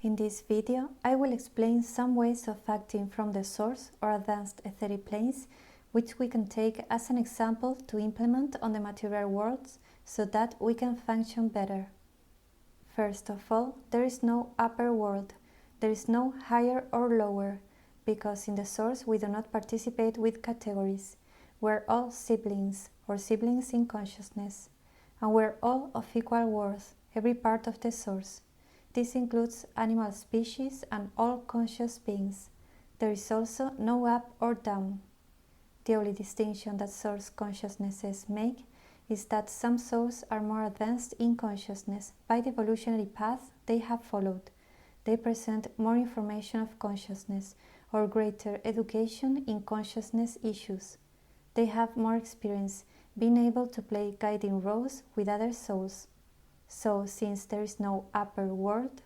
In this video, I will explain some ways of acting from the source or advanced etheric planes, which we can take as an example to implement on the material world so that we can function better. First of all, there is no upper world, there is no higher or lower, because in the source we do not participate with categories. We're all siblings or siblings in consciousness, and we're all of equal worth, every part of the source. This includes animal species and all conscious beings. There is also no up or down. The only distinction that source consciousnesses make is that some souls are more advanced in consciousness by the evolutionary path they have followed. They present more information of consciousness or greater education in consciousness issues. They have more experience being able to play guiding roles with other souls. So, since there is no upper world,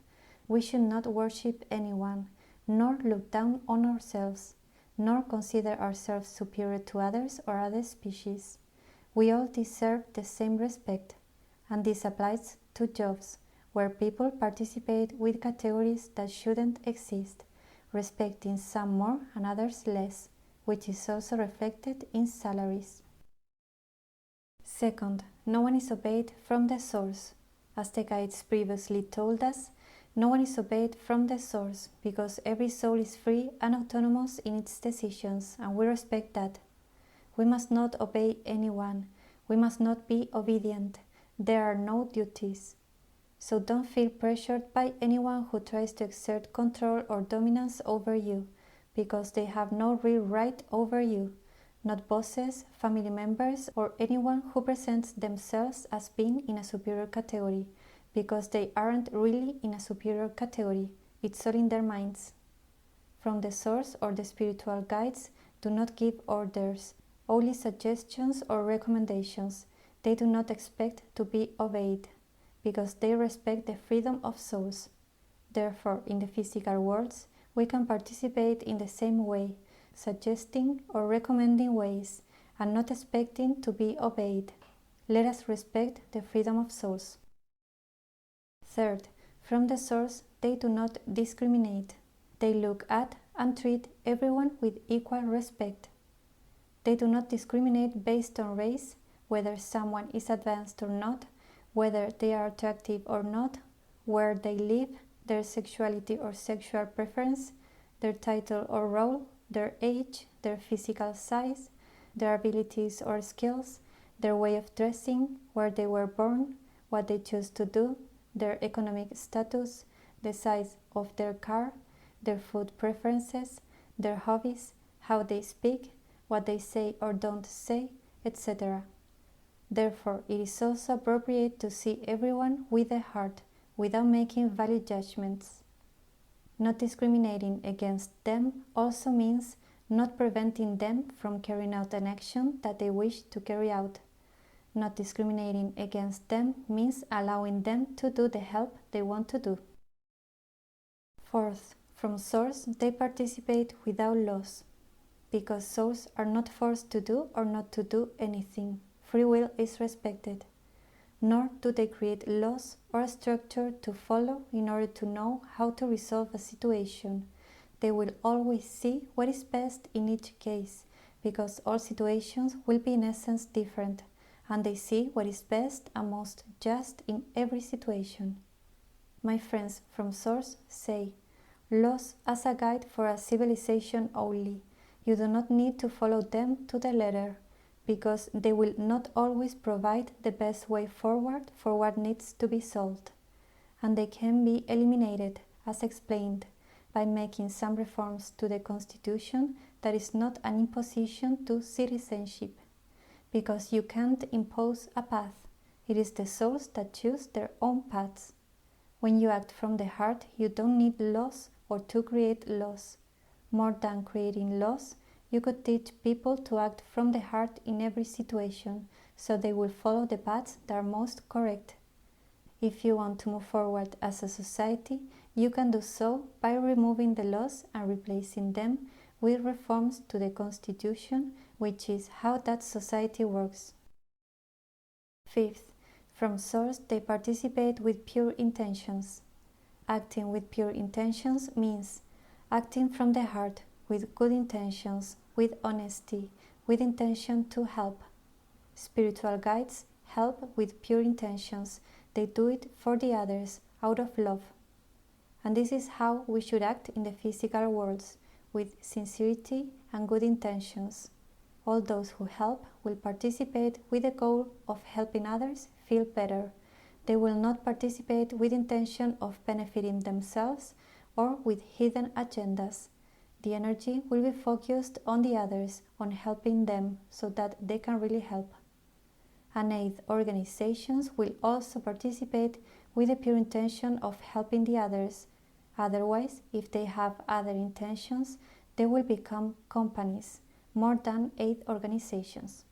we should not worship anyone, nor look down on ourselves, nor consider ourselves superior to others or other species. We all deserve the same respect, and this applies to jobs, where people participate with categories that shouldn't exist, respecting some more and others less, which is also reflected in salaries. Second, no one is obeyed from the source. As the guides previously told us, no one is obeyed from the source because every soul is free and autonomous in its decisions, and we respect that. We must not obey anyone. We must not be obedient. There are no duties. So don't feel pressured by anyone who tries to exert control or dominance over you, because they have no real right over you. Not bosses, family members, or anyone who presents themselves as being in a superior category, because they aren't really in a superior category. It's all in their minds. From the source or the spiritual guides do not give orders, only suggestions or recommendations. They do not expect to be obeyed, because they respect the freedom of souls. Therefore, in the physical worlds, we can participate in the same way, suggesting or recommending ways, and not expecting to be obeyed. Let us respect the freedom of souls. Third, from the source, they do not discriminate. They look at and treat everyone with equal respect. They do not discriminate based on race, whether someone is advanced or not, whether they are attractive or not, where they live, their sexuality or sexual preference, their title or role, their age, their physical size, their abilities or skills, their way of dressing, where they were born, what they choose to do, their economic status, the size of their car, their food preferences, their hobbies, how they speak, what they say or don't say, etc. Therefore, it is also appropriate to see everyone with the heart, without making valid judgments. Not discriminating against them also means not preventing them from carrying out an action that they wish to carry out. Not discriminating against them means allowing them to do the help they want to do. Fourth, from source, they participate without laws, because souls are not forced to do or not to do anything. Free will is respected. Nor do they create laws or a structure to follow in order to know how to resolve a situation. They will always see what is best in each case, because all situations will be in essence different, and they see what is best and most just in every situation. My friends from Source say, laws as a guide for a civilization only. You do not need to follow them to the letter, because they will not always provide the best way forward for what needs to be solved, and they can be eliminated, as explained, by making some reforms to the Constitution that is not an imposition to citizenship, because you can't impose a path. It is the souls that choose their own paths. When you act from the heart, you don't need laws or to create laws. More than creating laws, you could teach people to act from the heart in every situation, so they will follow the paths that are most correct. If you want to move forward as a society, you can do so by removing the laws and replacing them with reforms to the Constitution, which is how that society works. Fifth, from source they participate with pure intentions. Acting with pure intentions means acting from the heart, with good intentions, with honesty, with intention to help. Spiritual guides help with pure intentions. They do it for the others, out of love. And this is how we should act in the physical worlds, with sincerity and good intentions. All those who help will participate with the goal of helping others feel better. They will not participate with intention of benefiting themselves or with hidden agendas. The energy will be focused on the others, on helping them so that they can really help. And aid organizations will also participate with the pure intention of helping the others. Otherwise, if they have other intentions, they will become companies more than aid organizations.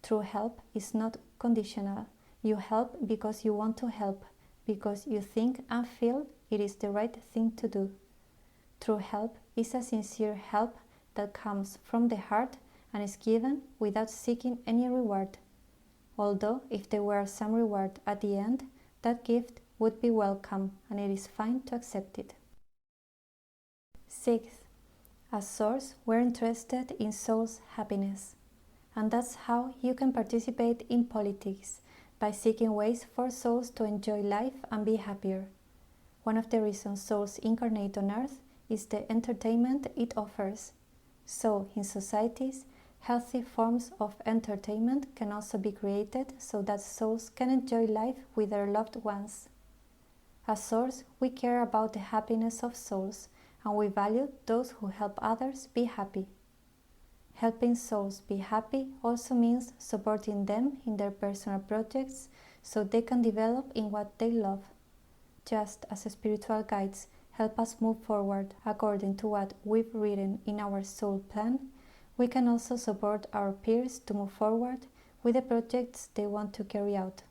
True help is not conditional. You help because you want to help, because you think and feel it is the right thing to do. True help is a sincere help that comes from the heart and is given without seeking any reward. Although if there were some reward at the end, that gift would be welcome and it is fine to accept it. Sixth, as Source, we're interested in soul's happiness. And that's how you can participate in politics, by seeking ways for souls to enjoy life and be happier. One of the reasons souls incarnate on earth is the entertainment it offers. So, in societies, healthy forms of entertainment can also be created so that souls can enjoy life with their loved ones. As Source, we care about the happiness of souls, and we value those who help others be happy. Helping souls be happy also means supporting them in their personal projects so they can develop in what they love. Just as spiritual guides help us move forward according to what we've written in our soul plan, we can also support our peers to move forward with the projects they want to carry out.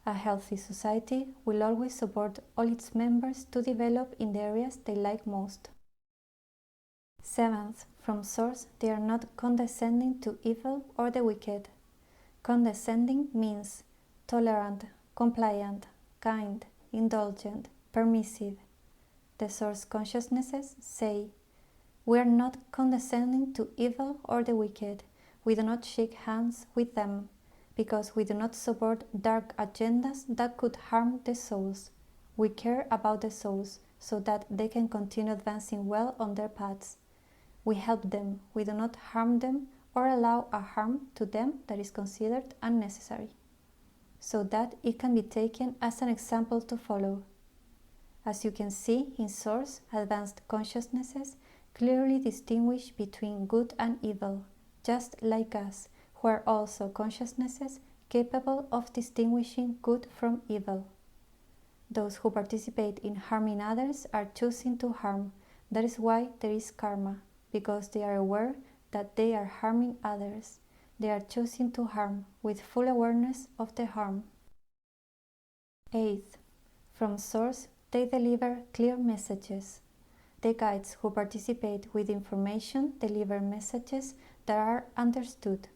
A healthy society will always support all its members to develop in the areas they like most. Seventh, from Source, they are not condescending to evil or the wicked. Condescending means tolerant, compliant, kind, indulgent, permissive. The Source consciousnesses say, we are not condescending to evil or the wicked. We do not shake hands with them, because we do not support dark agendas that could harm the souls. We care about the souls so that they can continue advancing well on their paths. We help them, we do not harm them or allow a harm to them that is considered unnecessary, so that it can be taken as an example to follow. As you can see in Source, advanced consciousnesses clearly distinguish between good and evil, just like us, who are also consciousnesses capable of distinguishing good from evil. Those who participate in harming others are choosing to harm. That is why there is karma, because they are aware that they are harming others. They are choosing to harm with full awareness of the harm. Eighth, from Source, they deliver clear messages. The guides who participate with information deliver messages that are understood,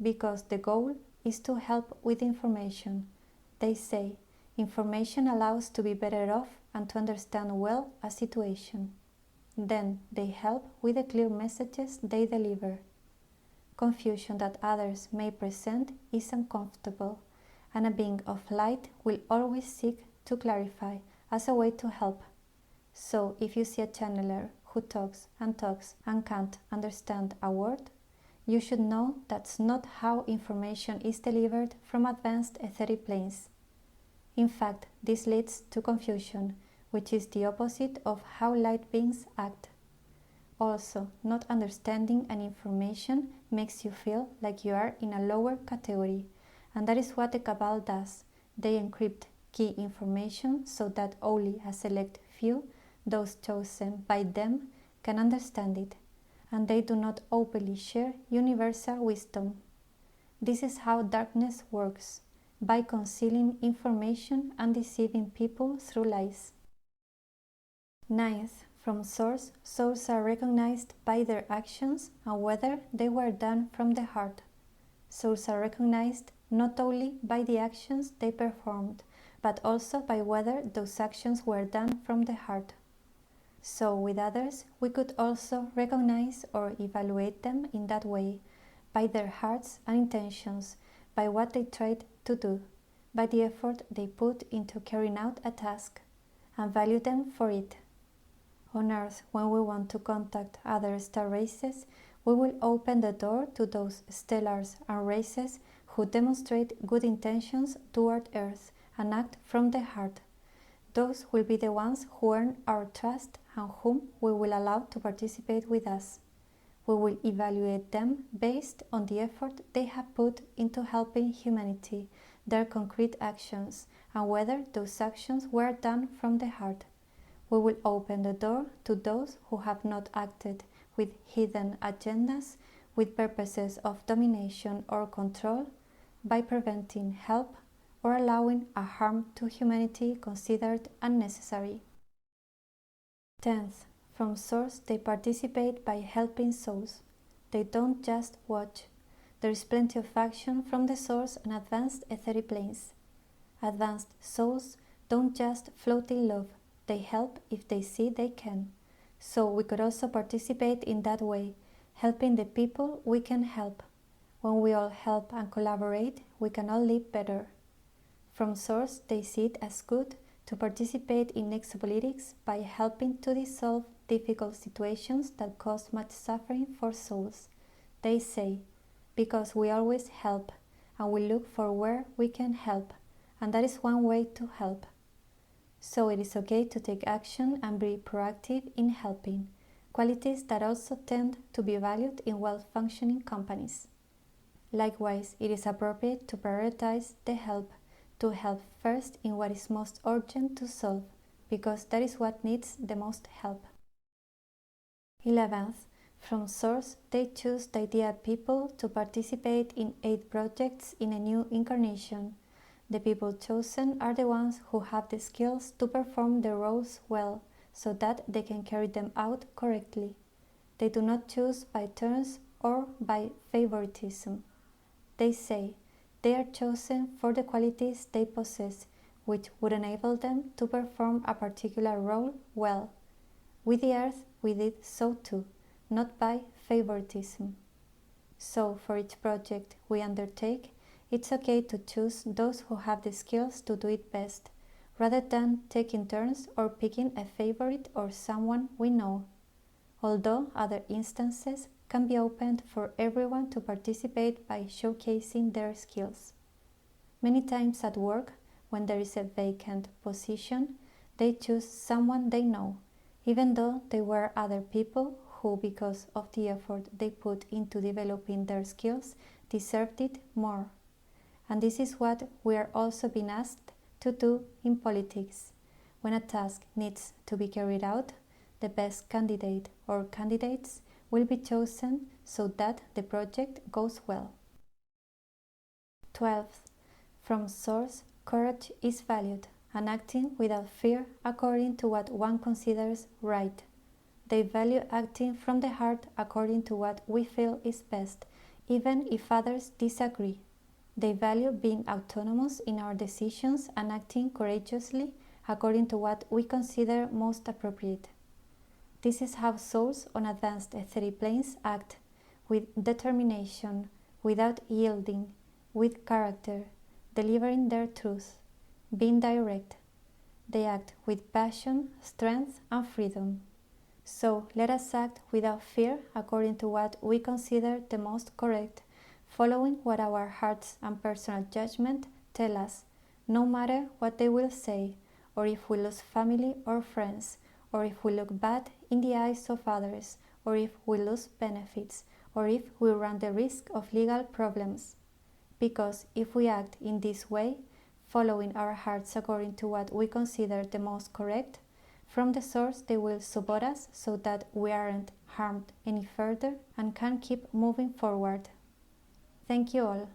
because the goal is to help with information. They say, information allows to be better off and to understand well a situation. Then they help with the clear messages they deliver. Confusion that others may present is uncomfortable, and a being of light will always seek to clarify as a way to help. So if you see a channeler who talks and can't understand a word, you should know that's not how information is delivered from advanced etheric planes. In fact, this leads to confusion, which is the opposite of how light beings act. Also, not understanding an information makes you feel like you are in a lower category, and that is what the Cabal does. They encrypt key information so that only a select few, those chosen by them, can understand it, and they do not openly share universal wisdom. This is how darkness works, by concealing information and deceiving people through lies. Ninth, from Source, souls are recognized by their actions and whether they were done from the heart. Souls are recognized not only by the actions they performed, but also by whether those actions were done from the heart. So with others, we could also recognize or evaluate them in that way, by their hearts and intentions, by what they tried to do, by the effort they put into carrying out a task, and value them for it. On Earth, when we want to contact other star races, we will open the door to those stellars and races who demonstrate good intentions toward Earth and act from the heart. Those will be the ones who earn our trust and whom we will allow to participate with us. We will evaluate them based on the effort they have put into helping humanity, their concrete actions, and whether those actions were done from the heart. We will open the door to those who have not acted with hidden agendas, with purposes of domination or control, by preventing help or allowing a harm to humanity considered unnecessary. 10th, from Source they participate by helping souls. They don't just watch. There is plenty of action from the Source on advanced etheric planes. Advanced souls don't just float in love, they help if they see they can. So we could also participate in that way, helping the people we can help. When we all help and collaborate, we can all live better. From Source, they see it as good to participate in exopolitics by helping to dissolve difficult situations that cause much suffering for souls. They say, because we always help, and we look for where we can help, and that is one way to help. So it is okay to take action and be proactive in helping, qualities that also tend to be valued in well-functioning companies. Likewise, it is appropriate to prioritize the help, to help first in what is most urgent to solve, because that is what needs the most help. 11th, from Source, they choose the ideal people to participate in 8 projects in a new incarnation. The people chosen are the ones who have the skills to perform their roles well, so that they can carry them out correctly. They do not choose by turns or by favoritism. They say they are chosen for the qualities they possess, which would enable them to perform a particular role well. With the Earth, we did so too, not by favoritism. So, for each project we undertake, it's okay to choose those who have the skills to do it best, rather than taking turns or picking a favorite or someone we know. Although other instances can be opened for everyone to participate by showcasing their skills. Many times at work, when there is a vacant position, they choose someone they know, even though there were other people who, because of the effort they put into developing their skills, deserved it more. And this is what we are also being asked to do in politics. When a task needs to be carried out, the best candidate or candidates will be chosen so that the project goes well. 12th, from Source, courage is valued, and acting without fear according to what one considers right. They value acting from the heart according to what we feel is best, even if others disagree. They value being autonomous in our decisions and acting courageously according to what we consider most appropriate. This is how souls on advanced etheric planes act, with determination, without yielding, with character, delivering their truth, being direct. They act with passion, strength, and freedom. So let us act without fear according to what we consider the most correct, following what our hearts and personal judgment tell us, no matter what they will say, or if we lose family or friends, or if we look bad in the eyes of others, or if we lose benefits, or if we run the risk of legal problems. Because if we act in this way, following our hearts according to what we consider the most correct, from the Source they will support us so that we aren't harmed any further and can keep moving forward. Thank you all.